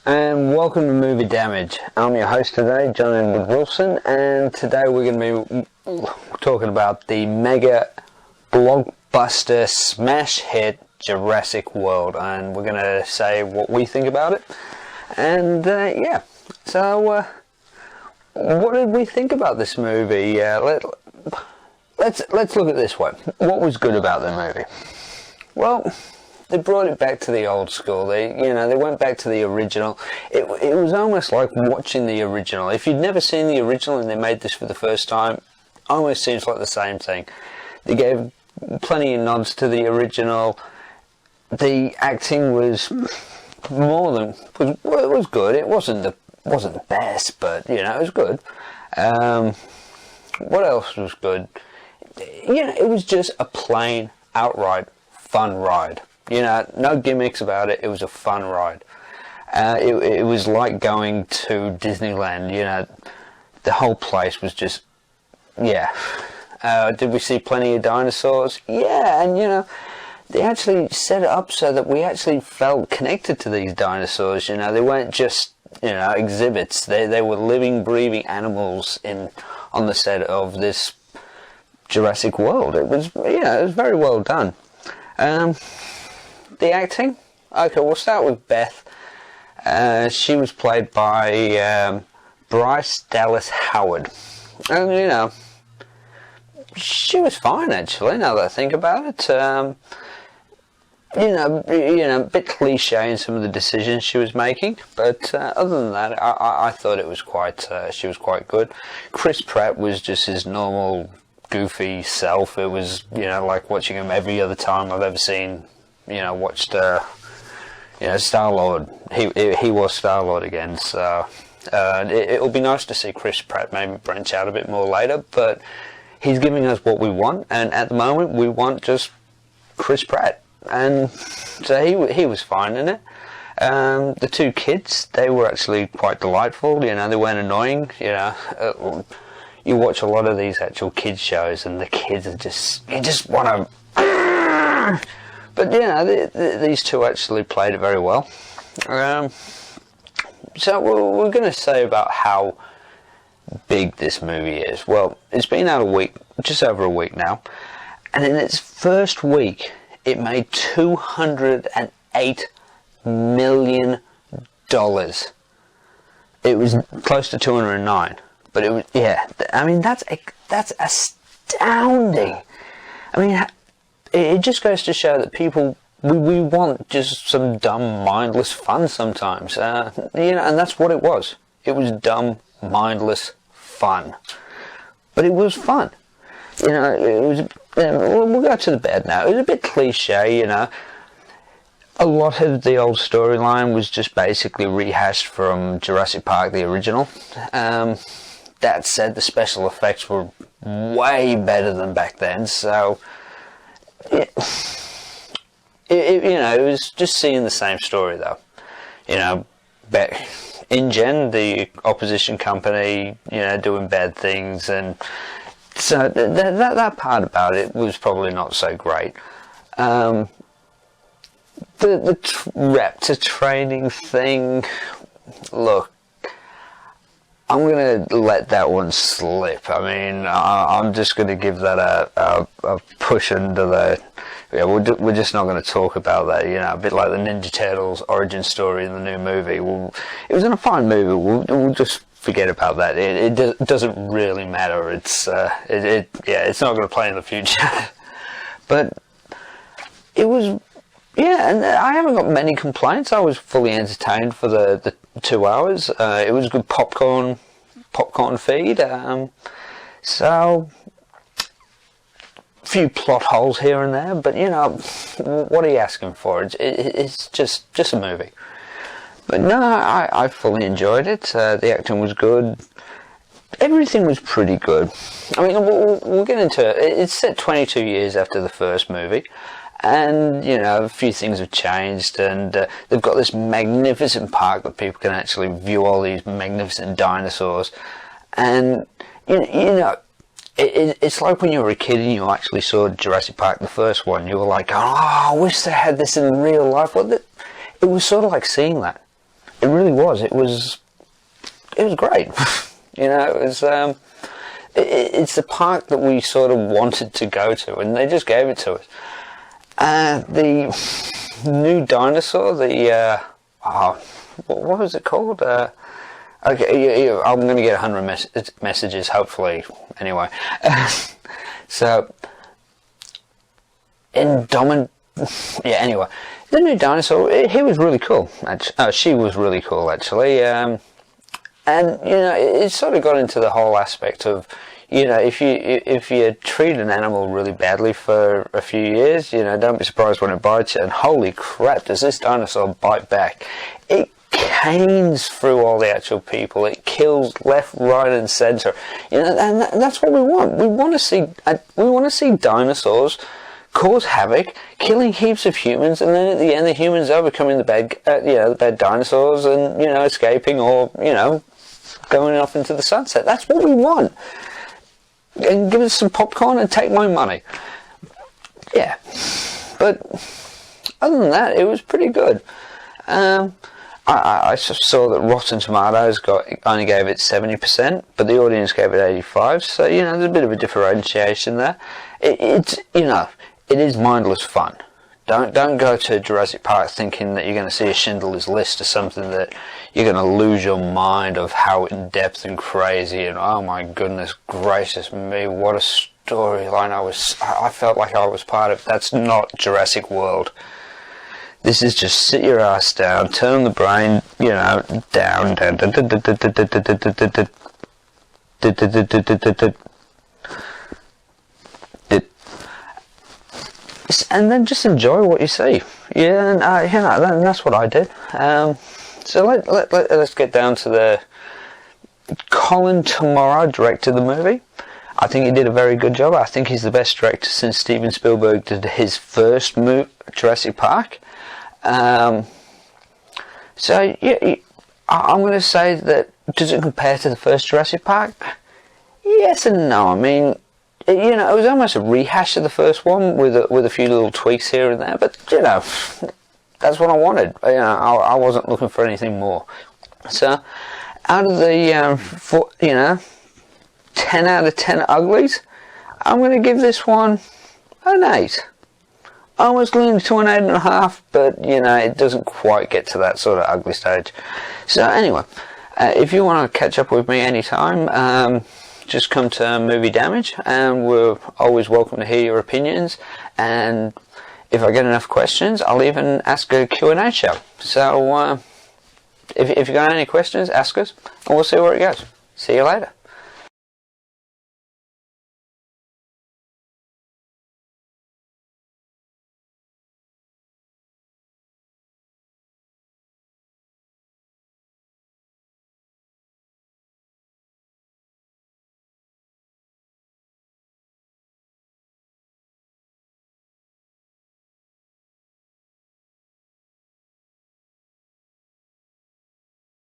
And welcome to Movie Damage. I'm your host today, John Edward Wilson, and today we're going to be talking about the mega blockbuster smash hit Jurassic World, and we're going to say what we think about it. And yeah, so what did we think about this movie? Let's look at it this way. What was good about the movie? Well, they brought it back to the old school. They went back to the original. It was almost like watching the original. If you'd never seen the original and they made this for the first time, almost seems like the same thing. They gave plenty of nods to the original. The acting was it was good. It wasn't the best, but it was good. What else was good? It was just a plain, outright fun ride. No gimmicks about it. It was a fun ride. It was like going to Disneyland. The whole place was just, yeah. Did we see plenty of dinosaurs? Yeah, and they actually set it up so that we actually felt connected to these dinosaurs. They weren't just exhibits. They were living, breathing animals on the set of this Jurassic World. It was very well done. The acting? Okay, we'll start with Beth. She was played by Bryce Dallas Howard. And, she was fine, actually, now that I think about it. A bit cliche in some of the decisions she was making, but other than that, I thought it was she was quite good. Chris Pratt was just his normal, goofy self. It was, like watching him every other time I've ever watched Star-Lord. He was Star-Lord again, so it'll be nice to see Chris Pratt maybe branch out a bit more later, but he's giving us what we want, and at the moment we want just Chris Pratt, and so he was fine in it. The two kids, they were actually quite delightful. They weren't annoying. You watch a lot of these actual kids shows, and the kids are you just want to. But these two actually played it very well. So we're going to say about how big this movie is. Well, it's been out a week, just over a week now, and in its first week, it made $208 million. It was close to 209, but it was that's astounding. It just goes to show that people, we want just some dumb, mindless fun sometimes. And that's what it was. It was dumb, mindless fun. But it was fun. It was, we'll go to the bad now. It was a bit cliche, A lot of the old storyline was just basically rehashed from Jurassic Park, the original. That said, the special effects were way better than back then, so it was just seeing the same story though. Back InGen, the opposition company, doing bad things, and so that part about it was probably not so great. The raptor training thing, look, I'm going to let that one slip. I'm just going to give that a push under the... Yeah, we're just not going to talk about that, a bit like the Ninja Turtles origin story in the new movie. It was in a fine movie. We'll just forget about that. It doesn't really matter. It's it's not going to play in the future. But it was... Yeah, and I haven't got many complaints. I was fully entertained for the 2 hours. It was a good popcorn feed. So, a few plot holes here and there, but what are you asking for? It's just a movie. But no, I fully enjoyed it. The acting was good. Everything was pretty good. We'll get into it. It's set 22 years after the first movie. And, a few things have changed, and they've got this magnificent park that people can actually view all these magnificent dinosaurs. And, it's like when you were a kid and you actually saw Jurassic Park, the first one, you were like, oh, I wish they had this in real life. Well, it was sort of like seeing that. It really was. It was great. You know, it was. It's the park that we sort of wanted to go to, and they just gave it to us. The new dinosaur, what was it called? Okay, yeah, I'm going to get 100 messages, hopefully, anyway. So, anyway, the new dinosaur, he was really cool. She was really cool, actually. And, you know, it sort of got into the whole aspect of, you know, if you treat an animal really badly for a few years, you know, don't be surprised when it bites you. And holy crap, does this dinosaur bite back? It canes through all the actual people. It kills left, right, and centre. You know, and that's what we want. We want to see dinosaurs cause havoc, killing heaps of humans, and then at the end, the humans are becoming the bad dinosaurs, and, you know, escaping, or, you know, going off into the sunset. That's what we want. And give us some popcorn and take my money. Yeah, but other than that, it was pretty good. I saw that Rotten Tomatoes only gave it 70%, but the audience gave it 85%. So, you know, there's a bit of a differentiation there. It's you know, it is mindless fun. Don't go to Jurassic Park thinking that you're going to see a Schindler's List or something that you're going to lose your mind of how in-depth and crazy, and oh my goodness gracious me, what a storyline I felt like I was part of. That's not Jurassic World. This is just sit your ass down, turn the brain, you know, down. And then just enjoy what you see. Yeah, and you know, that's what I did. So let's get down to the Colin Tomorrow directed the movie. I think he did a very good job. I think he's the best director since Steven Spielberg did his first movie, Jurassic Park. So yeah, I'm going to say that, does it compare to the first Jurassic Park? Yes and no. I mean, you know, it was almost a rehash of the first one with a few little tweaks here and there, but, you know, that's what I wanted. You know, I wasn't looking for anything more. So, out of the 10 out of 10 uglies, I'm going to give this one an 8. I was leaning to an 8.5, but, you know, it doesn't quite get to that sort of ugly stage. So anyway, if you want to catch up with me anytime, just come to Movie Damage, and we're always welcome to hear your opinions. And if I get enough questions, I'll even ask a Q&A show. So if you got any questions, ask us, and we'll see where it goes. See you later.